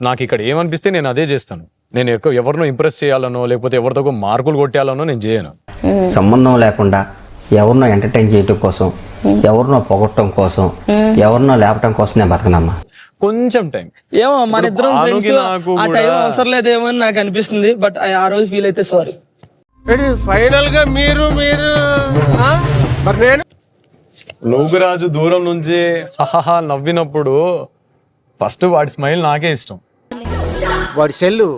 నాకు ఇక్కడ ఏమనిపిస్తే నేను అదే చేస్తాను. నేను ఎవరినో ఇంప్రెస్ చేయాలనో లేకపోతే ఎవరితో మార్కులు కొట్టాలనో నేను చేయను. సంబంధం లేకుండా ఎవరినో ఎంటర్టైన్ చేయటం కోసం, ఎవరినో పొగట్టడం కోసం, ఎవరినో లేపటం కోసం నేను బతకనమ్మా. కొంచెం టైం ఏమో మన ఇద్దరం ఫ్రెండ్స్, ఆ టైం అవసరం లేదేమో అని నాకు అనిపిస్తుంది. బట్ ఆ రోజు ఫీల్ అయితే సారీ. ఫైనల్ గా మీరు మరి నేను లోగురాజు దూరం నుంచి హహహా నవ్వినప్పుడు ఫస్ట్ వాడి స్మైల్ నాకే ఇష్టం. వాడి సెల్లు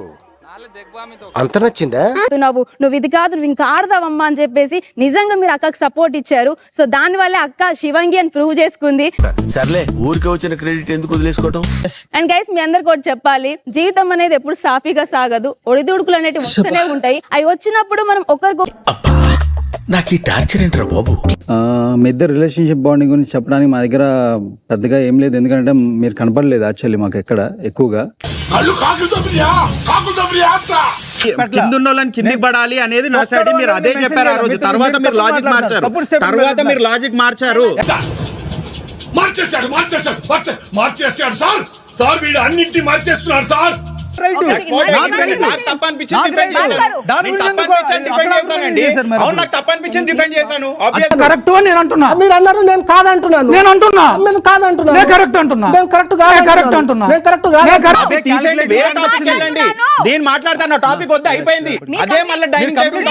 అంత నచ్చిందా? నువ్వు ఇది కాదు, నువ్వు ఇంకా ఆడదావమ్మా అని చెప్పేసి నిజంగా మీరు అక్కకి సపోర్ట్ ఇచ్చారు. సో దాని వల్లే అక్క శివంగి అని ప్రూవ్ చేసుకుంది. సర్లే, ఊరికే వచ్చిన క్రెడిట్ ఎందుకు వదిలేసుకోవడం. అండ్ గైస్, మీ అందరికి ఒకటి చెప్పాలి, జీవితం అనేది ఎప్పుడు సాఫీగా సాగదు. ఒడిదుడుకులు అనేవి వస్తూనే ఉంటాయి. అవి వచ్చినప్పుడు మనం ఒకరికి నాకు ఈ టార్చర్ ఏంట్రా బాబు. మీ ఇద్దరు రిలేషన్షిప్ బాండింగ్ గురించి చెప్పడానికి మా దగ్గర పెద్దగా ఏం లేదు. ఎందుకంటే మీరు కనపడలేదు యాక్చువల్లీ మాకు ఎక్కడ ఎక్కువగా. కిందున్నోళ్ళని కిందికి పడాలి అనేది నా సైడ్. మీరు అదే చెప్పారు ఆ రోజు. తర్వాత మీరు లాజిక్ మార్చారు. మార్చేస్తాడు సార్ వీడు అన్నింటినీ మార్చేస్తున్నాడు సార్. కరెక్ట్ నేను అంటున్నా, మీరు అన్నారు, నేను కాదంటున్నాను. నేను అంటున్నా, నేను కాదంటున్నా, నేను కరెక్ట్ అంటున్నా, నేను కరెక్ట్ కాదు, కరెక్ట్ అంటున్నా, నేను కరెక్ట్ కాదు. నేను మాట్లాడతాను, టాపిక్ వద్ద అయిపోయింది. అదే మళ్ళీ డైనింగ్ టేబుల్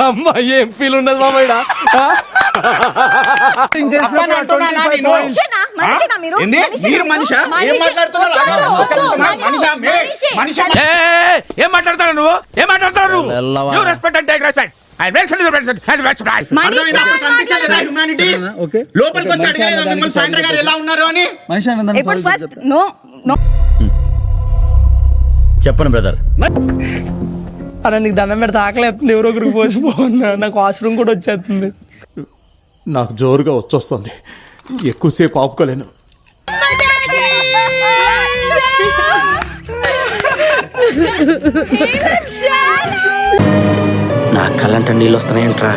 అమ్మా ఏం ఫీల్ ఉండదు మామయ్య. ఏం మాట్లాడతాడు నువ్వు? ఏం మాట్లాడతాడు నువ్వు? రెస్పెక్ట్ అంటే రెస్పెక్ట్. లోపలికి వచ్చి అడగలేదా మిమ్మల్ని సాండ్రా గారు ఎలా ఉన్నారు అని? చెప్పను బ్రదర్. అలా నీకు దండం పెడితే ఆకలేస్తుంది, ఎవరో ఒకరికి పోసిపోతున్నా. నాకు వాష్రూమ్ కూడా వచ్చేస్తుంది. నాకు జోరుగా వచ్చొస్తుంది, ఎక్కువసేపు ఆపుకోలేను. నా కళ్ళంట నీళ్ళు వస్తున్నాయంట్రా.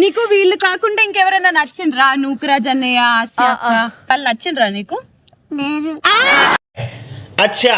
నీకు వీళ్ళు కాకుండా ఇంకెవరైనా నచ్చిండ్రా? నూకరాజ్ అన్నయ్య, ఆసియా అక్క వాళ్ళు నచ్చిండ్రా నీకు? అచ్చా